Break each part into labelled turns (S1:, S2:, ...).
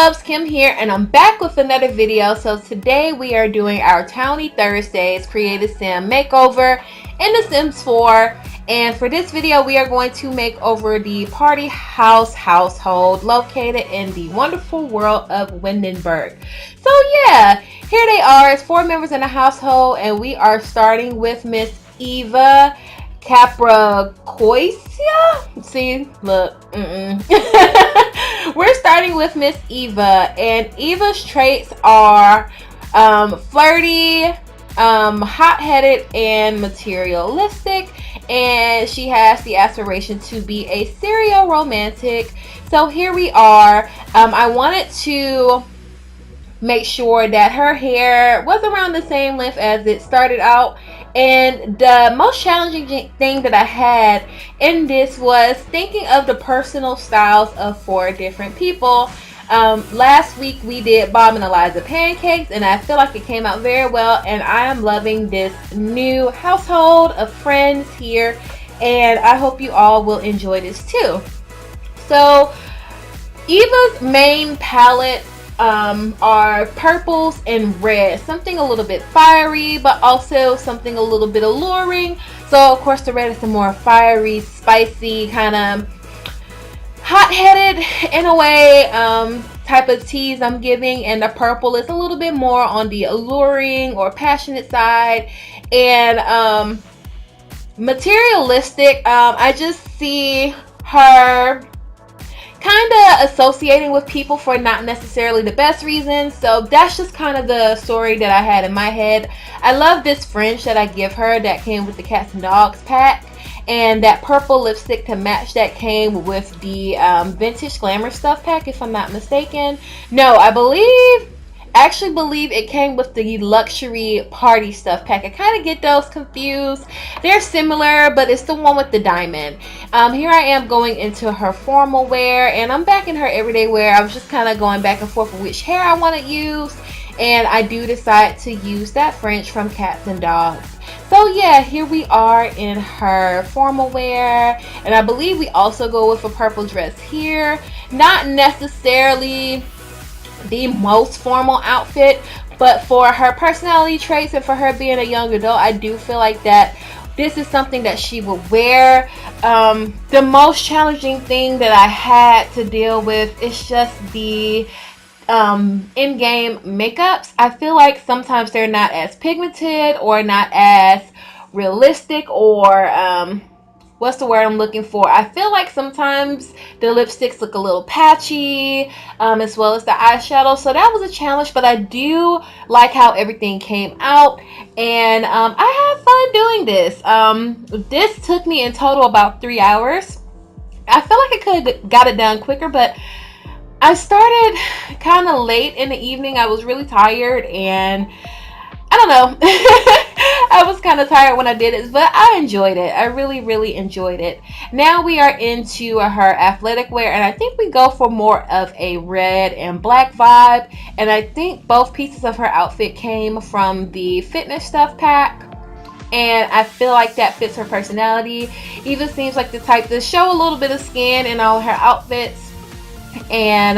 S1: loves, Kim here, and I'm back with another video. So today we are doing our Townie Thursdays Creative Sim Makeover in The Sims 4. And for this video, we are going to make over the Partihaus Household located in the wonderful world of Windenburg. So yeah, here they are. It's 4 members in the household, and we are starting with Miss Eva Capracoisia. See, look, we're starting with Miss Eva, and Eva's traits are flirty, hot-headed, and materialistic, and she has the aspiration to be a serial romantic. So here we are. I wanted to make sure that her hair was around the same length as it started out. And the most challenging thing that I had in this was thinking of the personal styles of 4 different people. Last week we did Bob and Eliza pancakes, and I feel like it came out very well, and I am loving this new household of friends here, and I hope you all will enjoy this too. So Eva's main palette are purples and reds, something a little bit fiery but also something a little bit alluring. So of course the red is the more fiery, spicy, kind of hot-headed in a way type of tease I'm giving, and the purple is a little bit more on the alluring or passionate side. And materialistic, I just see her kind of associating with people for not necessarily the best reasons. So that's just kind of the story that I had in my head. I love this fringe that I give her that came with the Cats and Dogs pack, and that purple lipstick to match that came with the Vintage Glamour Stuff pack, if I'm not mistaken. No, I actually believe it came with the Luxury Party Stuff pack. I kind of get those confused. They're similar, but it's the one with the diamond. Here I am going into her formal wear, and I'm back in her everyday wear. I was just kind of going back and forth with which hair I want to use, and I do decide to use that French from Cats and Dogs. So yeah, here we are in her formal wear, and I believe we also go with a purple dress here. Not necessarily the most formal outfit, but for her personality traits and for her being a young adult, I do feel like that this is something that she would wear. The most challenging thing that I had to deal with is just the in-game makeups. I feel like sometimes they're not as pigmented or not as realistic, or what's the word I'm looking for? I feel like sometimes the lipsticks look a little patchy, as well as the eyeshadow. So that was a challenge, but I do like how everything came out, and I had fun doing this. This took me in total about 3 hours. I feel like I could have got it done quicker, but I started kind of late in the evening. I was really tired, and I don't know. I was kind of tired when I did it, but I enjoyed it. I really enjoyed it. Now we are into her athletic wear, and I think we go for more of a red and black vibe. And I think both pieces of her outfit came from the Fitness Stuff pack, and I feel like that fits her personality. Eva seems like the type to show a little bit of skin in all her outfits. And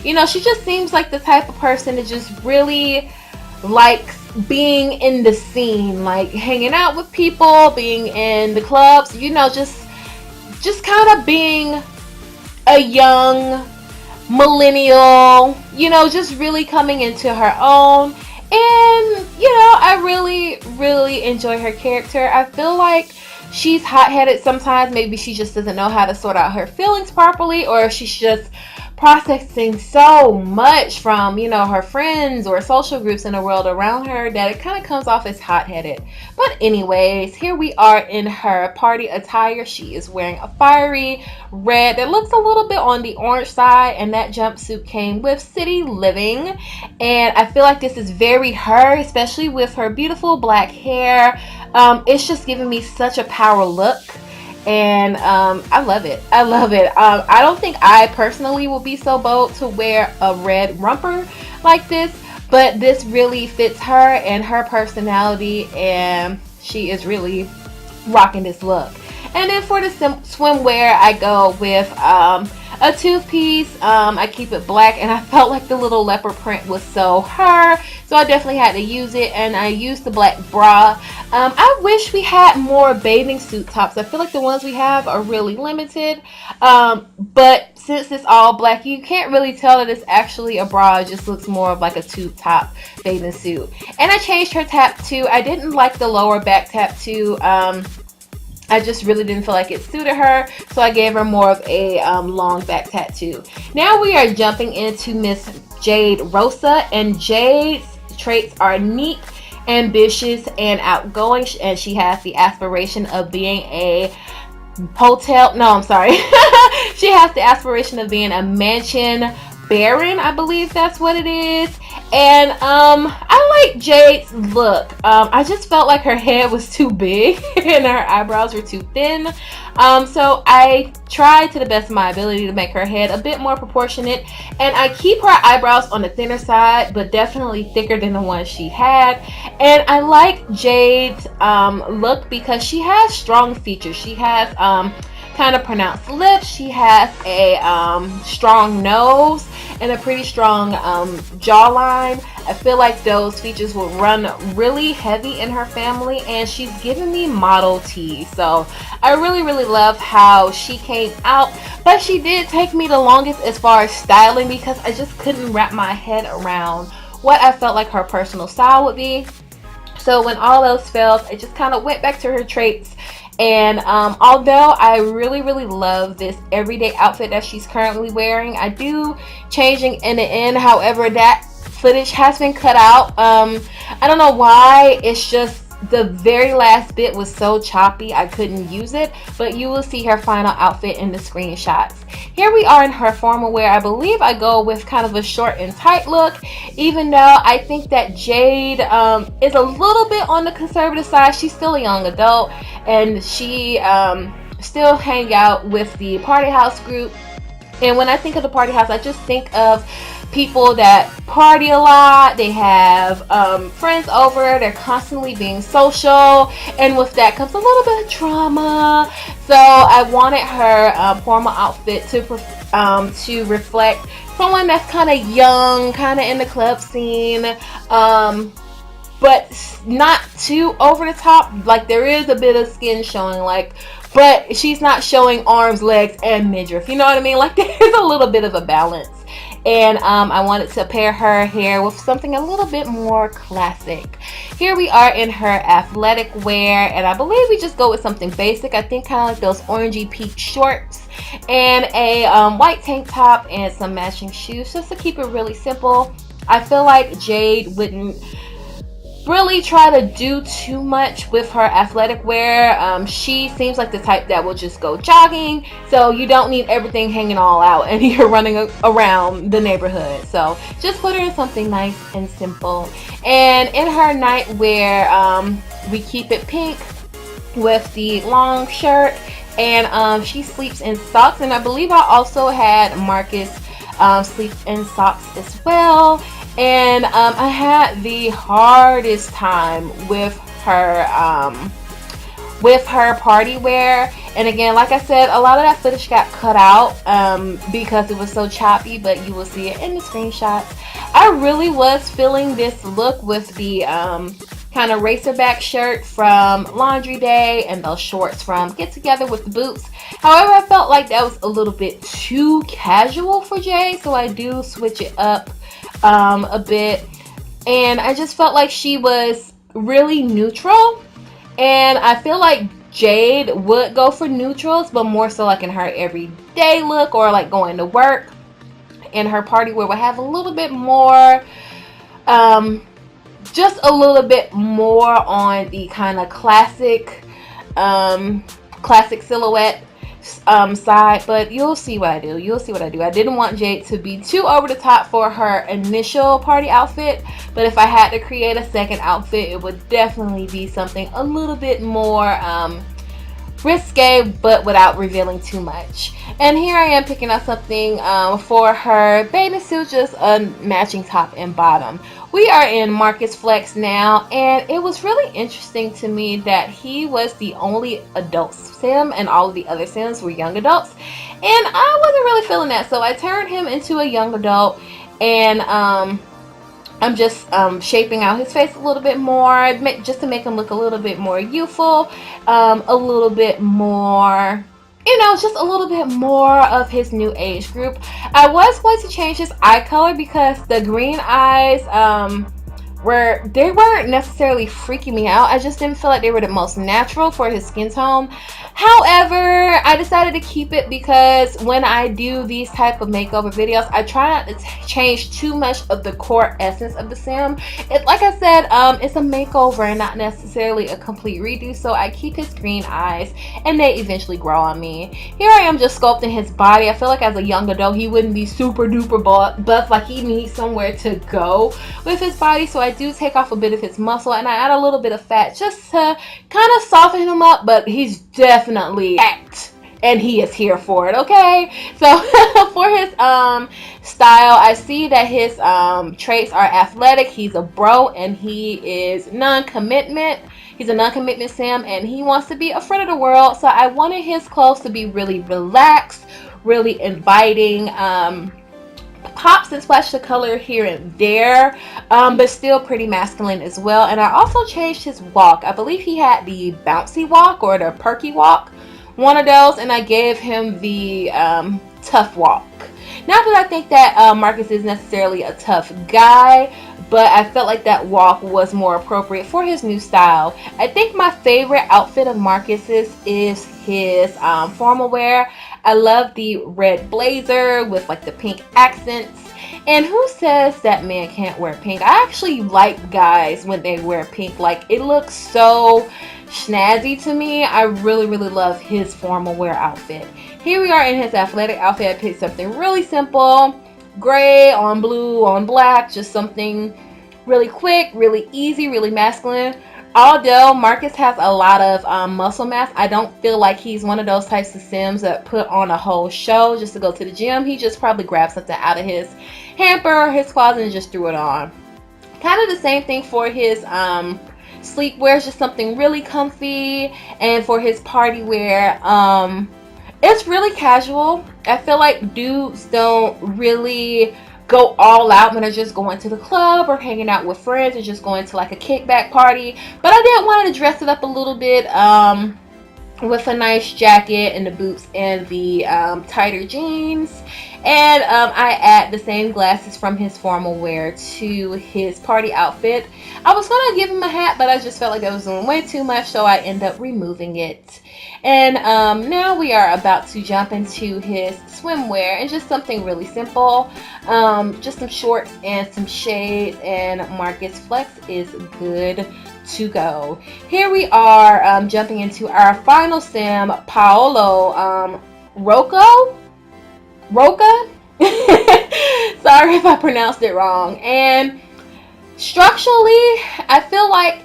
S1: you know, she just seems like the type of person that just really likes being in the scene, like hanging out with people, being in the clubs, you know, just kind of being a young millennial, you know, just really coming into her own. And you know, I really enjoy her character. I feel like she's hot-headed sometimes. Maybe she just doesn't know how to sort out her feelings properly, or she's just processing so much from, you know, her friends or social groups in the world around her that it kind of comes off as hot-headed. But anyways, here we are in her party attire. She is wearing a fiery red that looks a little bit on the orange side, and that jumpsuit came with City Living. And I feel like this is very her, especially with her beautiful black hair. It's just giving me such a power look, and I love it. I don't think I personally will be so bold to wear a red romper like this, but this really fits her and her personality, and she is really rocking this look. And then for the swimwear, I go with a a two-piece. I keep it black, and I felt like the little leopard print was so her, so I definitely had to use it, and I used the black bra. I wish we had more bathing suit tops. I feel like the ones we have are really limited, but since it's all black, you can't really tell that it's actually a bra. It just looks more of like a tube top bathing suit. And I changed her tattoo. I didn't like the lower back tattoo. I just really didn't feel like it suited her, so I gave her more of a long back tattoo. Now we are jumping into Miss Jade Rosa, and Jade's traits are neat, ambitious, and outgoing, and she has the aspiration of being a hotel. No, I'm sorry. She has the aspiration of being a mansion baron. I believe that's what it is. And I like Jade's look. I just felt like her head was too big and her eyebrows were too thin. So I tried to the best of my ability to make her head a bit more proportionate, and I keep her eyebrows on the thinner side, but definitely thicker than the one she had. And I like Jade's look because she has strong features. She has kind of pronounced lips. She has a strong nose and a pretty strong jawline. I feel like those features will run really heavy in her family, and she's giving me Model T. So I really love how she came out, but she did take me the longest as far as styling because I just couldn't wrap my head around what I felt like her personal style would be. So when all else failed, I just kind of went back to her traits. And although I really love this everyday outfit that she's currently wearing, I do changing in the end. However, that footage has been cut out. I don't know why. It's just the very last bit was so choppy I couldn't use it, but you will see her final outfit in the screenshots. Here we are in her formal wear. I believe I go with kind of a short and tight look, even though I think that Jade is a little bit on the conservative side. She's still a young adult, and she still hang out with the Partihaus group. And when I think of the Partihaus, I just think of people that party a lot. They have friends over. They're constantly being social, and with that comes a little bit of drama. So I wanted her formal outfit to reflect someone that's kind of young, kind of in the club scene, but not too over the top. Like, there is a bit of skin showing, like, but she's not showing arms, legs, and midriff. You know what I mean? Like, there's a little bit of a balance. And I wanted to pair her hair with something a little bit more classic. Here we are in her athletic wear, and I believe we just go with something basic. I think kind of like those orangey peach shorts and a white tank top and some matching shoes, just to keep it really simple. I feel like Jade wouldn't really try to do too much with her athletic wear. She seems like the type that will just go jogging, so you don't need everything hanging all out and you're running around the neighborhood. So just put her in something nice and simple. And in her nightwear, we keep it pink with the long shirt, and she sleeps in socks, and I believe I also had Marcus sleep in socks as well. And I had the hardest time with her party wear. And again, like I said, a lot of that footage got cut out because it was so choppy, but you will see it in the screenshots. I really was feeling this look with the kind of racerback shirt from Laundry Day and those shorts from Get Together with the boots. However, I felt like that was a little bit too casual for Jade, so I do switch it up a bit. And I just felt like she was really neutral, and I feel like Jade would go for neutrals, but more so like in her everyday look or like going to work. And her party wear would have a little bit more just a little bit more on the kind of classic silhouette side, but you'll see what I do. I didn't want Jade to be too over the top for her initial party outfit, but if I had to create a second outfit, it would definitely be something a little bit more risque, but without revealing too much. And here I am picking out something for her bathing suit, just a matching top and bottom. We are in Marcus Flex now, and it was really interesting to me that he was the only adult sim and all of the other sims were young adults. And I wasn't really feeling that, so I turned him into a young adult, and I'm just shaping out his face a little bit more, just to make him look a little bit more youthful, a little bit more, you know, just a little bit more of his new age group. I was going to change his eye color because the green eyes they weren't necessarily freaking me out. I just didn't feel like they were the most natural for his skin tone. However, I decided to keep it because when I do these type of makeover videos, I try not to change too much of the core essence of the sim. Like I said, it's a makeover and not necessarily a complete redo, so I keep his green eyes and they eventually grow on me. Here I am just sculpting his body. I feel like as a young adult, he wouldn't be super duper buff, like he needs somewhere to go with his body, so I do take off a bit of his muscle and I add a little bit of fat just to kind of soften him up, but he's definitely act and he is here for it. Okay, so for his style, I see that his traits are athletic, he's a bro, and he is non-commitment. He's a non-commitment sim and he wants to be a friend of the world, so I wanted his clothes to be really relaxed, really inviting, pops and splash the color here and there, but still pretty masculine as well. And I also changed his walk. I believe he had the bouncy walk or the perky walk, one of those, and I gave him the tough walk. Not that I think that Marcus is necessarily a tough guy, but I felt like that walk was more appropriate for his new style. I think my favorite outfit of Marcus's is his formal wear. I love the red blazer with like the pink accents. And who says that man can't wear pink? I actually like guys when they wear pink. Like, it looks so snazzy to me. I really, really love his formal wear outfit. Here we are in his athletic outfit. I picked something really simple. Gray on blue on black. Just something really quick, really easy, really masculine. Although Marcus has a lot of muscle mass, I don't feel like he's one of those types of sims that put on a whole show just to go to the gym. He just probably grabbed something out of his hamper or his closet and just threw it on. Kind of the same thing for his sleepwear, just something really comfy. And for his party wear, it's really casual. I feel like dudes don't really go all out when they're just going to the club or hanging out with friends or just going to like a kickback party. But I did want to dress it up a little bit with a nice jacket and the boots and the tighter jeans. And I add the same glasses from his formal wear to his party outfit. I was going to give him a hat, but I just felt like that was doing way too much, so I end up removing it. And now we are about to jump into his swimwear, and just something really simple. Just some shorts and some shades, and Marcus Flex is good to go. Here we are jumping into our final sim, Paolo Roca. Sorry if I pronounced it wrong. And structurally, I feel like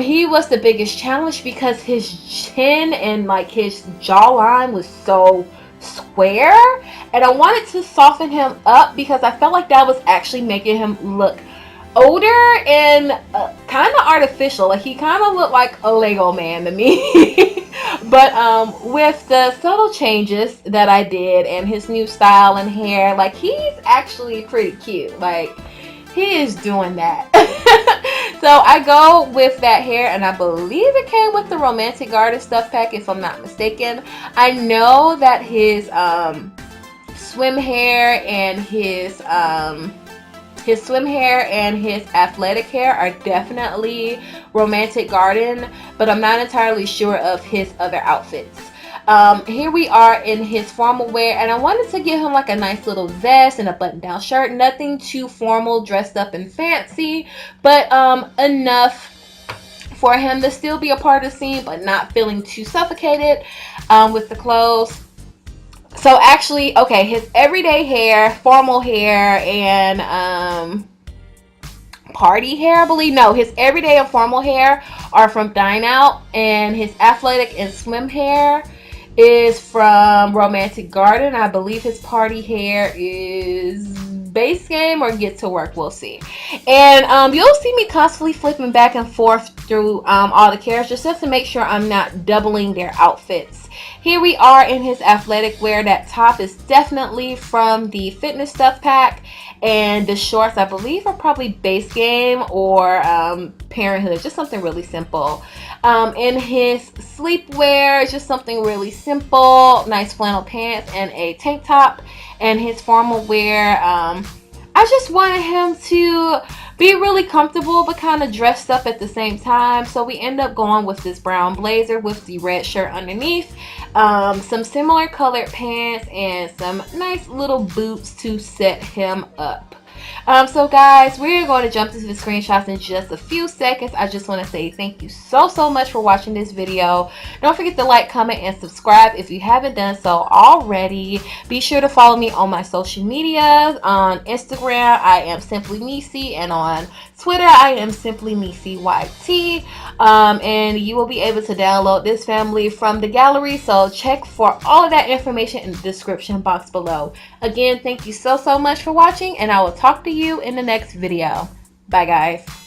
S1: he was the biggest challenge because his chin and like his jawline was so square, and I wanted to soften him up because I felt like that was actually making him look older and kind of artificial. Like, he kind of looked like a Lego man to me. But with the subtle changes that I did and his new style and hair, like, he's actually pretty cute. Like, he is doing that. So I go with that hair, and I believe it came with the Romantic Garden stuff pack, if I'm not mistaken. I know that his swim hair and his swim hair and his athletic hair are definitely Romantic Garden, but I'm not entirely sure of his other outfits. Here we are in his formal wear, and I wanted to give him like a nice little vest and a button-down shirt. Nothing too formal, dressed up and fancy, but enough for him to still be a part of the scene, but not feeling too suffocated with the clothes. So actually, okay, his everyday hair, formal hair, and party hair, I believe. No, his everyday and formal hair are from Dine Out, and his athletic and swim hair is from Romantic Garden. I believe his party hair is Base Game or Get to Work. We'll see. And you'll see me constantly flipping back and forth through all the characters just to make sure I'm not doubling their outfits. Here we are in his athletic wear. That top is definitely from the Fitness Stuff pack, and the shorts, I believe, are probably Base Game or Parenthood, just something really simple. In his sleepwear, just something really simple, nice flannel pants and a tank top. And his formal wear, I just wanted him to be really comfortable but kind of dressed up at the same time. So we end up going with this brown blazer with the red shirt underneath, some similar colored pants, and some nice little boots to set him up. So guys, we're going to jump into the screenshots in just a few seconds. I just want to say thank you so much for watching this video. Don't forget to like, comment, and subscribe if you haven't done so already. Be sure to follow me on my social media. On Instagram, I am Simply-Nisey, and on Twitter, I am Simply-Nisey YT. And you will be able to download this family from the gallery, so check for all of that information in the description box below. Again, thank you so much for watching, and I will talk to you in the next video. Bye guys.